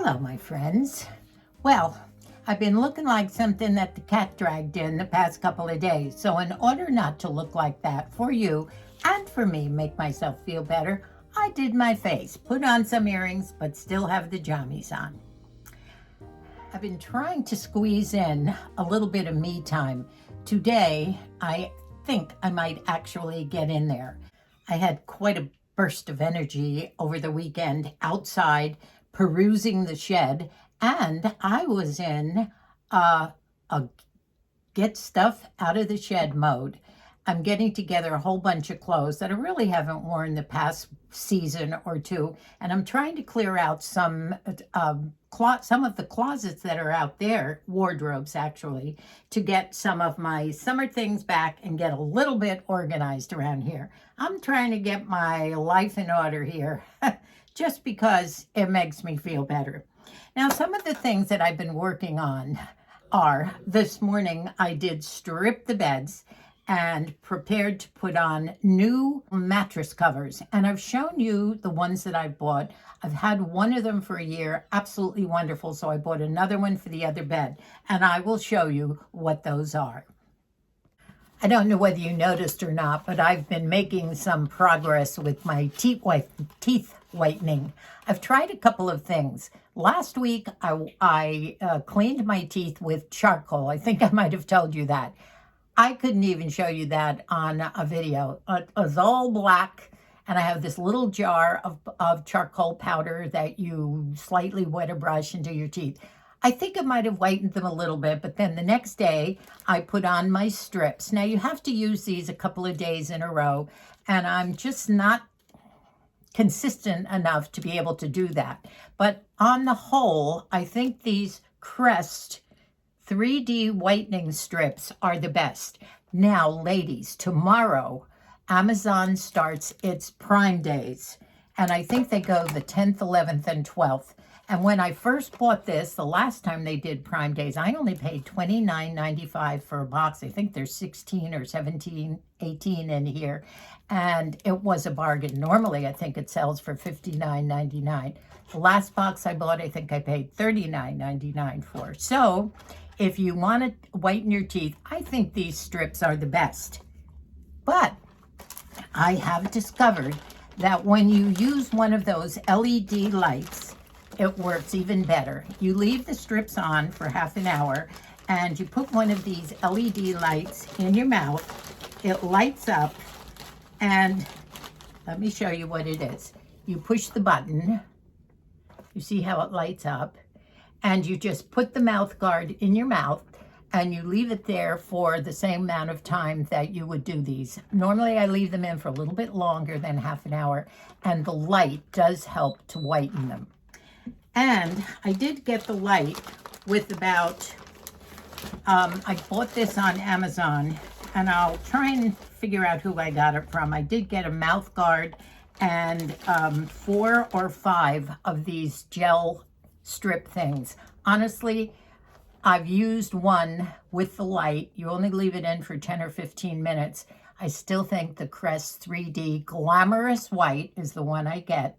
Hello, my friends. Well, I've been looking like something that the cat dragged in the past couple of days. So in order not to look like that for you and for me, make myself feel better, I did my face, put on some earrings, but still have the jammies on. I've been trying to squeeze in a little bit of me time. Today, I think I might actually get in there. I had quite a burst of energy over the weekend outside, perusing the shed, and I was in a get stuff out of the shed mode. I'm getting together a whole bunch of clothes that I really haven't worn the past season or two, and I'm trying to clear out some of the closets that are out there, wardrobes actually, to get some of my summer things back and get a little bit organized around here. I'm trying to get my life in order here just because it makes me feel better. Now, some of the things that I've been working on are, this morning I did strip the beds and prepared to put on new mattress covers. And I've shown you the ones that I've bought. I've had one of them for a year, absolutely wonderful. So I bought another one for the other bed, and I will show you what those are. I don't know whether you noticed or not, but I've been making some progress with my teeth whitening. I've tried a couple of things. Last week, I cleaned my teeth with charcoal. I think I might have told you that. I couldn't even show you that on a video. It was all black, and I have this little jar of charcoal powder that you slightly wet a brush into your teeth. I think it might have whitened them a little bit, but then the next day I put on my strips. Now you have to use these a couple of days in a row, and I'm just not consistent enough to be able to do that. But on the whole, I think these CREST 3D whitening strips are the best. Now, ladies, tomorrow, Amazon starts its Prime Days, and I think they go the 10th, 11th, and 12th. And when I first bought this, the last time they did Prime Days, I only paid $29.95 for a box. I think there's 16 or 17, 18 in here. And it was a bargain. Normally, I think it sells for $59.99. The last box I bought, I think I paid $39.99 for. So if you want to whiten your teeth, I think these strips are the best. But I have discovered that when you use one of those LED lights, it works even better. You leave the strips on for half an hour, and you put one of these LED lights in your mouth. It lights up, and let me show you what it is. You push the button. You see how it lights up, and you just put the mouth guard in your mouth, and you leave it there for the same amount of time that you would do these. Normally, I leave them in for a little bit longer than half an hour, and the light does help to whiten them. And I did get the light with about, I bought this on Amazon, and I'll try and figure out who I got it from. I did get a mouth guard and 4 or 5 of these gel strip things. Honestly, I've used one with the light. You only leave it in for 10 or 15 minutes. I still think the CREST 3D Glamorous White is the one I get.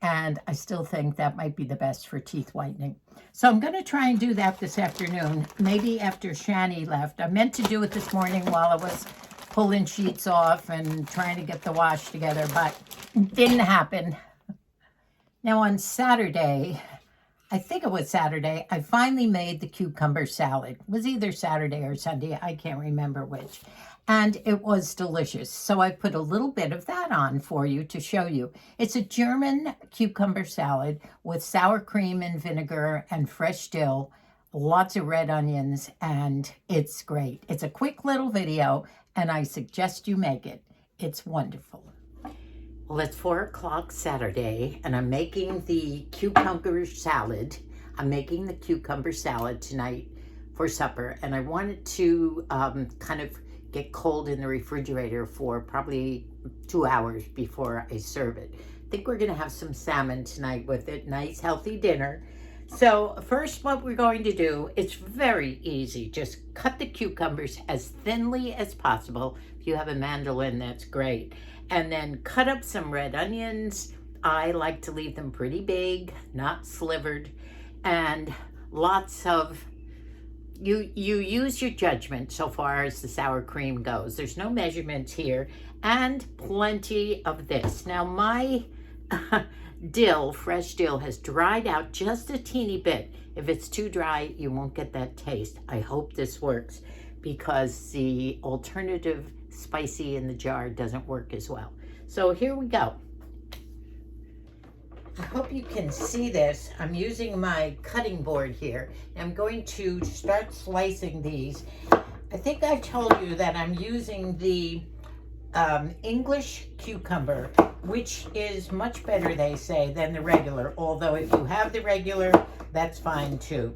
And I still think that might be the best for teeth whitening. So I'm going to try and do that this afternoon, maybe after Shani left. I meant to do it this morning while I was pulling sheets off and trying to get the wash together, but it didn't happen. Now on Saturday, I think it was Saturday, I finally made the cucumber salad. It was either Saturday or Sunday, I can't remember which. And it was delicious. So I put a little bit of that on for you to show you. It's a German cucumber salad with sour cream and vinegar and fresh dill, lots of red onions, and it's great. It's a quick little video, and I suggest you make it. It's wonderful. Well, it's 4 o'clock Saturday, and I'm making the cucumber salad. I'm making the cucumber salad tonight for supper, and I wanted to kind of get cold in the refrigerator for probably 2 hours before I serve it. I think we're gonna have some salmon tonight with it. Nice, healthy dinner. So first what we're going to do, it's very easy. Just cut the cucumbers as thinly as possible. If you have a mandolin, that's great. And then cut up some red onions. I like to leave them pretty big, not slivered. and lots of, you use your judgment so far as the sour cream goes. There's no measurements here, and plenty of this. Now my dill, fresh dill, has dried out just a teeny bit. If it's too dry, you won't get that taste. I hope this works, because the alternative spicy in the jar doesn't work as well. So here we go. I hope you can see this. I'm using my cutting board here. I'm going to start slicing these. I think I told you that I'm using the English cucumber, which is much better, they say, than the regular. Although if you have the regular, that's fine too.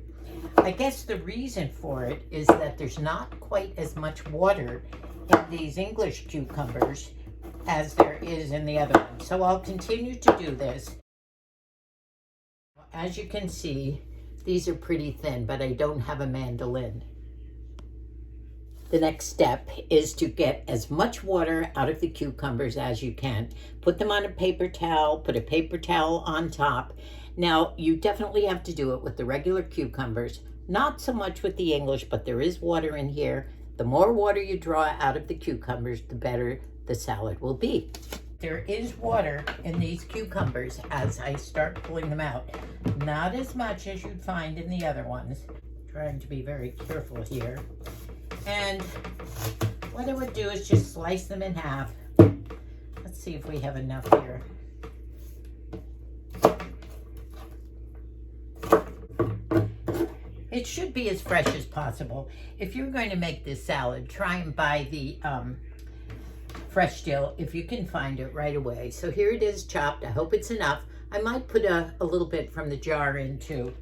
I guess the reason for it is that there's not quite as much water in these English cucumbers as there is in the other ones. So I'll continue to do this. As you can see, these are pretty thin, but I don't have a mandolin. The next step is to get as much water out of the cucumbers as you can. Put them on a paper towel, put a paper towel on top. Now, you definitely have to do it with the regular cucumbers, not so much with the English, but there is water in here. The more water you draw out of the cucumbers, the better the salad will be. There is water in these cucumbers as I start pulling them out. Not as much as you'd find in the other ones. Trying to be very careful here. And what I would do is just slice them in half. Let's see if we have enough here. It should be as fresh as possible. If you're going to make this salad, try and buy the fresh dill if you can find it right away. So here it is chopped. I hope it's enough. I might put a little bit from the jar in too.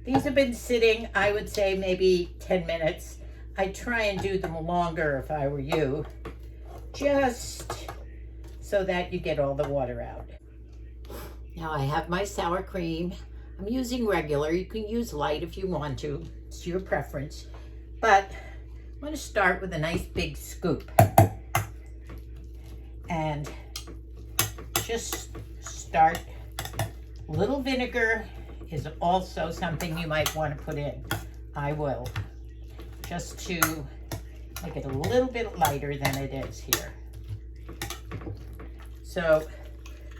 These have been sitting, I would say, maybe 10 minutes. I try and do them longer if I were you, just so that you get all the water out. Now I have my sour cream. I'm using regular. You can use light if you want to. It's your preference. But I'm going to start with a nice big scoop. And just start. A little vinegar is also something you might want to put in. I will. Just to make it a little bit lighter than it is here. So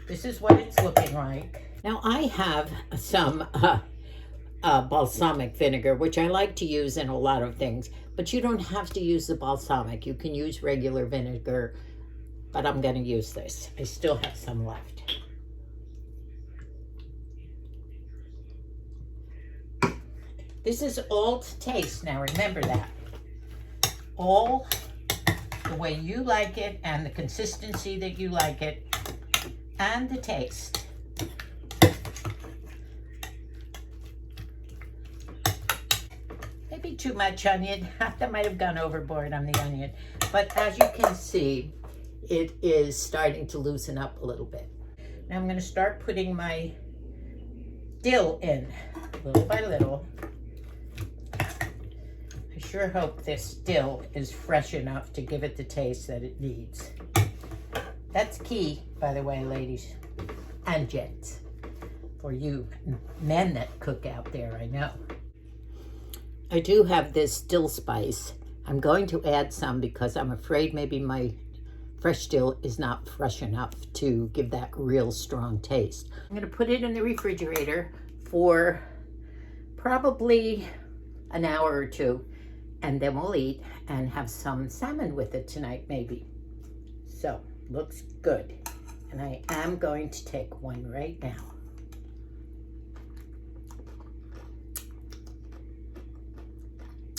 this is what it's looking like. Now I have some balsamic vinegar, which I like to use in a lot of things, but you don't have to use the balsamic. You can use regular vinegar, but I'm going to use this. I still have some left. This is all to taste. Now remember that. All the way you like it and the consistency that you like it and the taste. Maybe too much onion. That might have gone overboard on the onion. But as you can see, it is starting to loosen up a little bit. Now I'm going to start putting my dill in little by little. I sure hope this dill is fresh enough to give it the taste that it needs. That's key, by the way, ladies and gents, for you men that cook out there, I know. I do have this dill spice. I'm going to add some because I'm afraid maybe my fresh dill is not fresh enough to give that real strong taste. I'm going to put it in the refrigerator for probably an hour or two, and then we'll eat and have some salmon with it tonight maybe. So, looks good. And I am going to take one right now.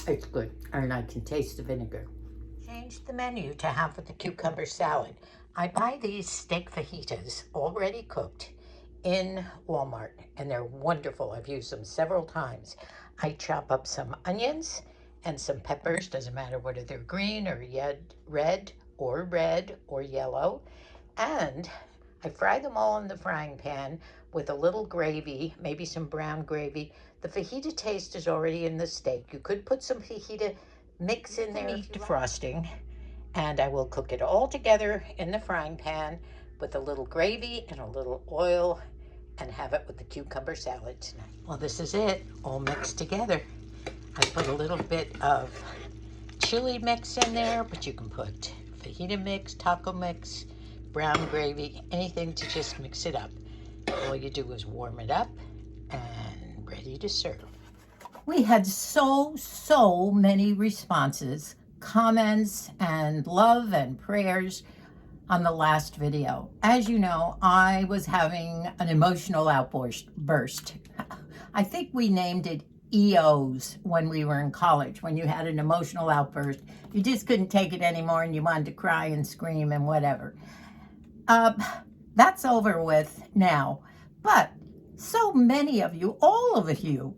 It's good, and I can taste the vinegar. Change the menu to have with the cucumber salad. I buy these steak fajitas already cooked in Walmart, and they're wonderful. I've used them several times. I chop up some onions and some peppers, doesn't matter whether they're green or red or yellow, and I fry them all in the frying pan with a little gravy, maybe some brown gravy. The fajita taste is already in the steak. You could put some fajita mix in there, defrosting, and I will cook it all together in the frying pan with a little gravy and a little oil and have it with the cucumber salad tonight. Well, this is it, all mixed together. I put a little bit of chili mix in there, but you can put fajita mix, taco mix, brown gravy, anything to just mix it up. All you do is warm it up and ready to serve. We had so many responses, comments, and love and prayers on the last video. As you know, I was having an emotional outburst. I think we named it EOs when we were in college. When you had an emotional outburst, you just couldn't take it anymore and you wanted to cry and scream and whatever. That's over with now. But so many of you, all of you,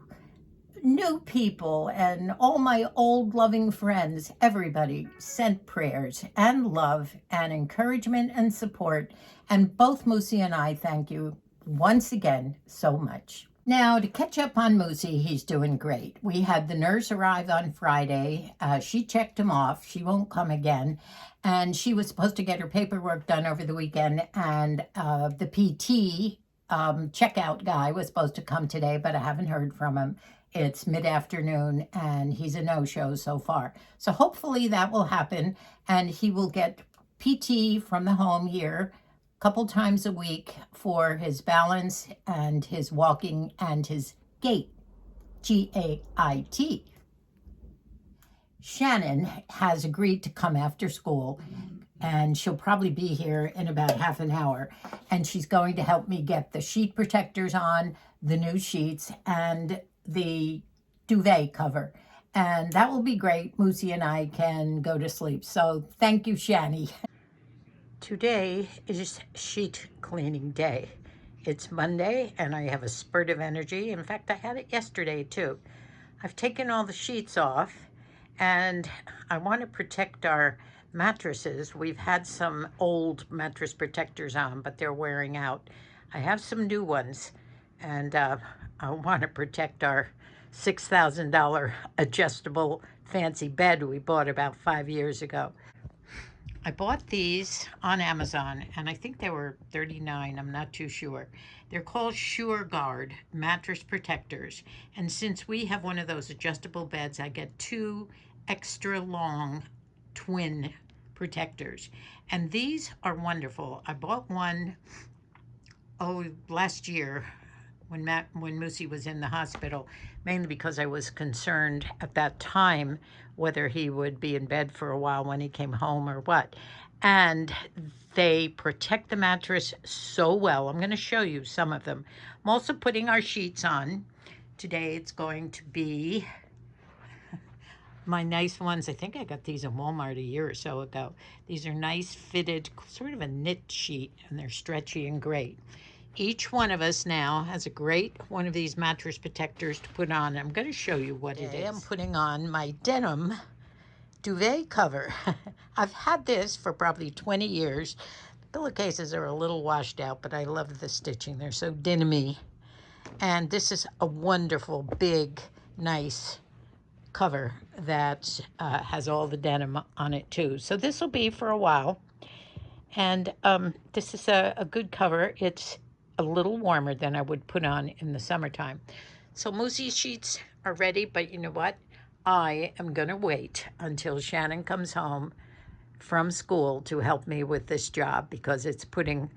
new people and all my old loving friends, everybody sent prayers and love and encouragement and support. And both Moosey and I thank you once again so much. Now, to catch up on Moosey, he's doing great. We had the nurse arrive on Friday. She checked him off. She won't come again. And she was supposed to get her paperwork done over the weekend. And the PT checkout guy was supposed to come today, but I haven't heard from him. It's mid-afternoon, and he's a no-show so far. So hopefully that will happen, and he will get PT from the home here couple times a week for his balance and his walking and his gait, G-A-I-T. Shannon has agreed to come after school, and she'll probably be here in about half an hour, and she's going to help me get the sheet protectors on, the new sheets, and the duvet cover. And that will be great. Moosey and I can go to sleep. So thank you, Shani. Today is sheet cleaning day. It's Monday and I have a spurt of energy. In fact, I had it yesterday too. I've taken all the sheets off and I want to protect our mattresses. We've had some old mattress protectors on, but they're wearing out. I have some new ones and I want to protect our $6,000 adjustable fancy bed we bought about 5 years ago. I bought these on Amazon, and I think they were $39. I'm not too sure. They're called SureGuard mattress protectors. And since we have one of those adjustable beds, I get 2 extra long twin protectors. And these are wonderful. I bought one, last year when Moosey was in the hospital, mainly because I was concerned at that time whether he would be in bed for a while when he came home or what. And they protect the mattress so well. I'm going to show you some of them. I'm also putting our sheets on. Today it's going to be my nice ones. I think I got these in Walmart a year or so ago. These are nice fitted, sort of a knit sheet, and they're stretchy and great. Each one of us now has a great one of these mattress protectors to put on. I'm going to show you what it is. I'm putting on my denim duvet cover. I've had this for probably 20 years. The pillowcases are a little washed out, but I love the stitching. They're so denim-y. And this is a wonderful, big, nice cover that has all the denim on it too. So this will be for a while. And this is a good cover. It's a little warmer than I would put on in the summertime. So Moosey's sheets are ready, but you know what? I am going to wait until Shannon comes home from school to help me with this job, because it's putting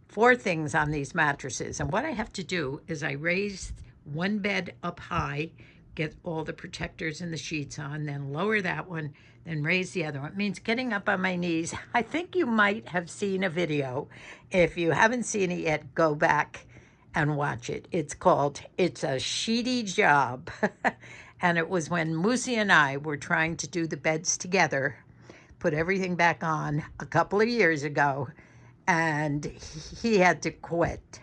4 things on these mattresses. And what I have to do is I raise one bed up high, get all the protectors and the sheets on, then lower that one, then raise the other one. It means getting up on my knees. I think you might have seen a video. If you haven't seen it yet, go back and watch it. It's called It's a Sheety Job. And it was when Moosey and I were trying to do the beds together, put everything back on a couple of years ago, and he had to quit.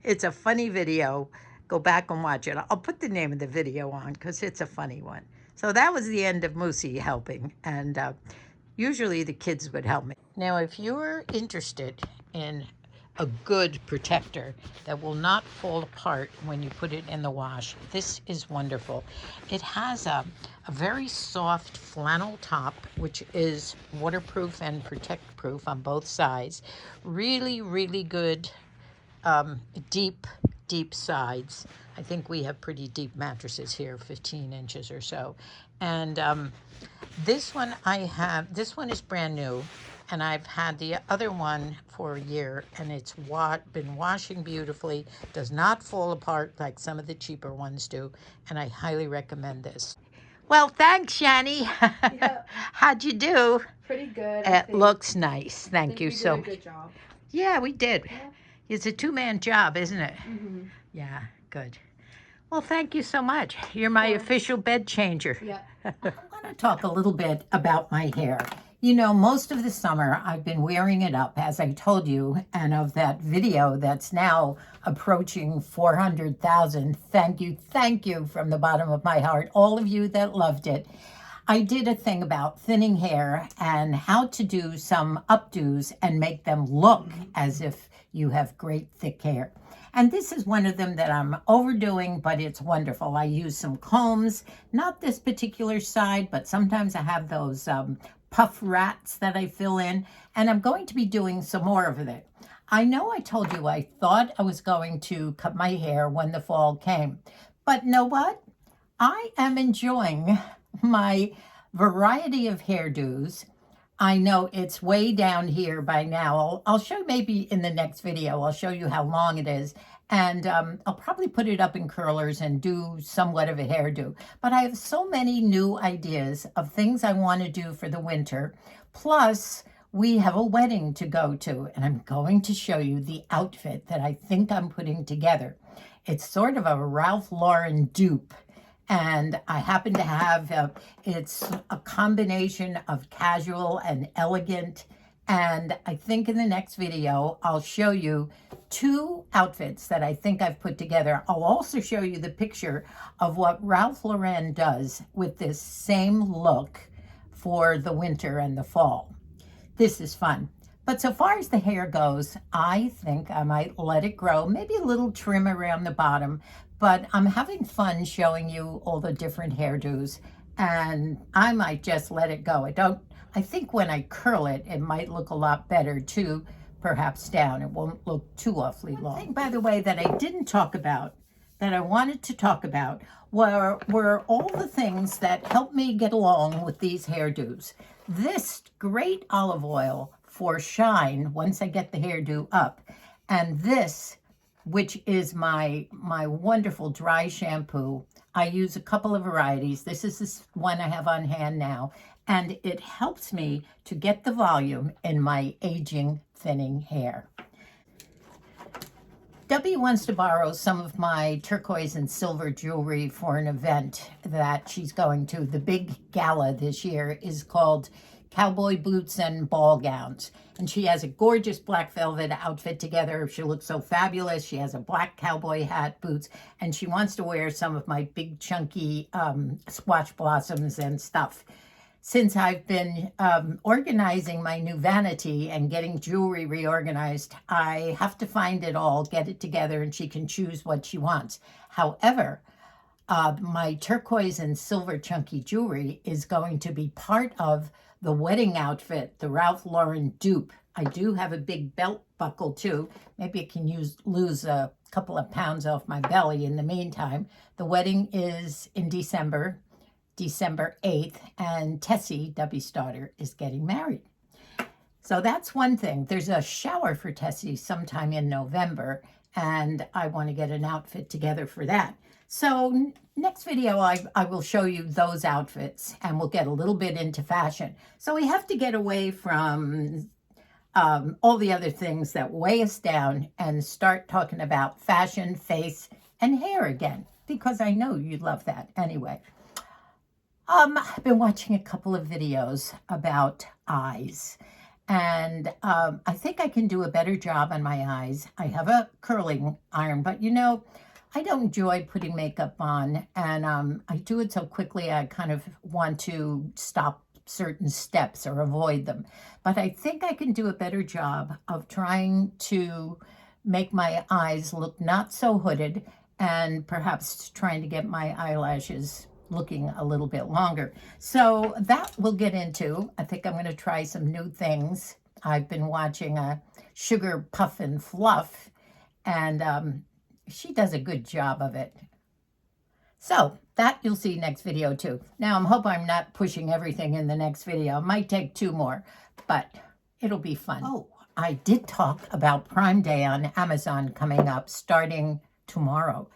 It's a funny video. Go back and watch it. I'll put the name of the video on because it's a funny one. So that was the end of Moosey helping, and usually the kids would help me. Now, if you're interested in a good protector that will not fall apart when you put it in the wash, this is wonderful. It has a very soft flannel top, which is waterproof and protect proof on both sides. Really, really good deep, deep sides. I think we have pretty deep mattresses here, 15 inches or so. And this one this one is brand new, and I've had the other one for a year, and it's been washing beautifully, does not fall apart like some of the cheaper ones do, and I highly recommend this. Well, thanks, Shani. Yeah. How'd you do? Pretty good. It looks nice. Thank you so much. We did a good job. Yeah, we did. Yeah. It's a two-man job, isn't it? Mm-hmm. Yeah, good. Well, thank you so much. You're my official bed changer. Yeah. I want to talk a little bit about my hair. You know, most of the summer I've been wearing it up, as I told you, and of that video that's now approaching 400,000. Thank you from the bottom of my heart, all of you that loved it. I did a thing about thinning hair and how to do some updos and make them look as if you have great thick hair. And this is one of them that I'm overdoing, but it's wonderful. I use some combs, not this particular side, but sometimes I have those puff rats that I fill in, and I'm going to be doing some more of it. I know I told you I thought I was going to cut my hair when the fall came, but know what? I am enjoying my variety of hairdos. I know it's way down here by now. I'll show you maybe in the next video. I'll show you how long it is. And I'll probably put it up in curlers and do somewhat of a hairdo. But I have so many new ideas of things I want to do for the winter. Plus, we have a wedding to go to. And I'm going to show you the outfit that I think I'm putting together. It's sort of a Ralph Lauren dupe. And I happen to have, it's a combination of casual and elegant. And I think in the next video, I'll show you 2 outfits that I think I've put together. I'll also show you the picture of what Ralph Lauren does with this same look for the winter and the fall. This is fun. But so far as the hair goes, I think I might let it grow, maybe a little trim around the bottom. But I'm having fun showing you all the different hairdos, and I might just let it go. I think when I curl it, it might look a lot better too, perhaps down. It won't look too awfully long. One thing, by the way, that I didn't talk about, that I wanted to talk about, were all the things that helped me get along with these hairdos. This great olive oil for shine once I get the hairdo up, and this, which is my wonderful dry shampoo. I use a couple of varieties. This is this one I have on hand now, and it helps me to get the volume in my aging, thinning hair. Debbie wants to borrow some of my turquoise and silver jewelry for an event that she's going to. The big gala this year is called Cowboy Boots and Ball Gowns. And she has a gorgeous black velvet outfit together. She looks so fabulous. She has a black cowboy hat, boots, and she wants to wear some of my big chunky squash blossoms and stuff. Since I've been organizing my new vanity and getting jewelry reorganized, I have to find it all, get it together, and she can choose what she wants. However, my turquoise and silver chunky jewelry is going to be part of the wedding outfit, the Ralph Lauren dupe. I do have a big belt buckle too. Maybe I can lose a couple of pounds off my belly in the meantime. The wedding is in December 8th, and Tessie, Debbie's daughter, is getting married. So that's one thing. There's a shower for Tessie sometime in November, and I want to get an outfit together for that. So next video, I will show you those outfits, and we'll get a little bit into fashion. So we have to get away from all the other things that weigh us down and start talking about fashion, face, and hair again, because I know you love that anyway. I've been watching a couple of videos about eyes, and I think I can do a better job on my eyes. I have a curling iron, but you know, I don't enjoy putting makeup on, and I do it so quickly I kind of want to stop certain steps or avoid them. But I think I can do a better job of trying to make my eyes look not so hooded, and perhaps trying to get my eyelashes looking a little bit longer. So that we'll get into. I think I'm going to try some new things. I've been watching a Sugar Puff and Fluff, and she does a good job of it. So that you'll see next video too. Now I hope I'm not pushing everything in the next video. It might take 2 more, but it'll be fun. Oh, I did talk about Prime Day on Amazon coming up starting tomorrow.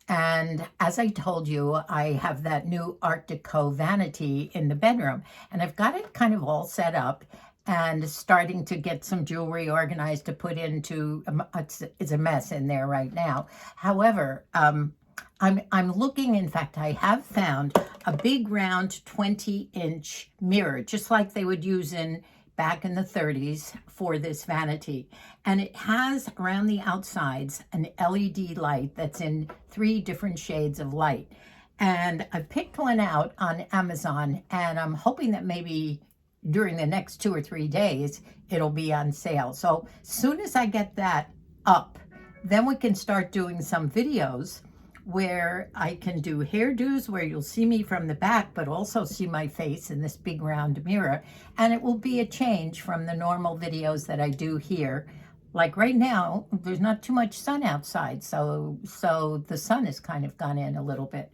And as I told you, I have that new Art Deco vanity in the bedroom, and I've got it kind of all set up and starting to get some jewelry organized to put into, it's a mess in there right now. However, I'm looking, in fact, I have found a big round 20-inch mirror, just like they would use back in the 30s for this vanity. And it has around the outsides an LED light that's in 3 different shades of light. And I picked one out on Amazon, and I'm hoping that maybe during the next 2 or 3 days, it'll be on sale. So as soon as I get that up, then we can start doing some videos where I can do hairdos where you'll see me from the back, but also see my face in this big round mirror. And it will be a change from the normal videos that I do here. Like right now, there's not too much sun outside, so the sun has kind of gone in a little bit.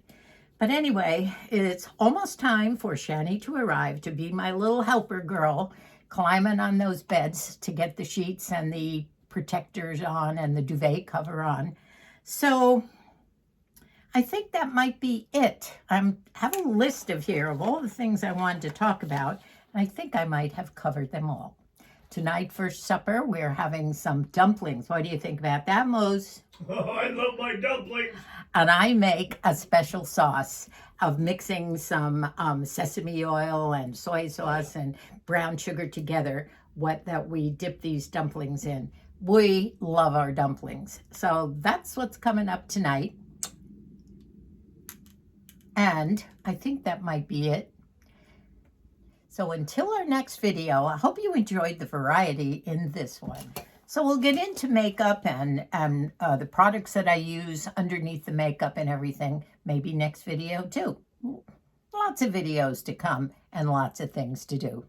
But anyway, it's almost time for Shani to arrive to be my little helper girl, climbing on those beds to get the sheets and the protectors on and the duvet cover on. So I think that might be it. I have a list here of all the things I wanted to talk about, and I think I might have covered them all. Tonight for supper, we're having some dumplings. What do you think about that, Mose? Oh, I love my dumplings. And I make a special sauce of mixing some sesame oil and soy sauce and brown sugar together, that we dip these dumplings in. We love our dumplings. So that's what's coming up tonight. And I think that might be it. So until our next video, I hope you enjoyed the variety in this one. So we'll get into makeup and the products that I use underneath the makeup and everything, maybe next video too. Lots of videos to come and lots of things to do.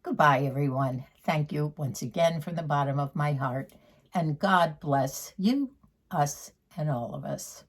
Goodbye, everyone. Thank you once again from the bottom of my heart. And God bless you, us, and all of us.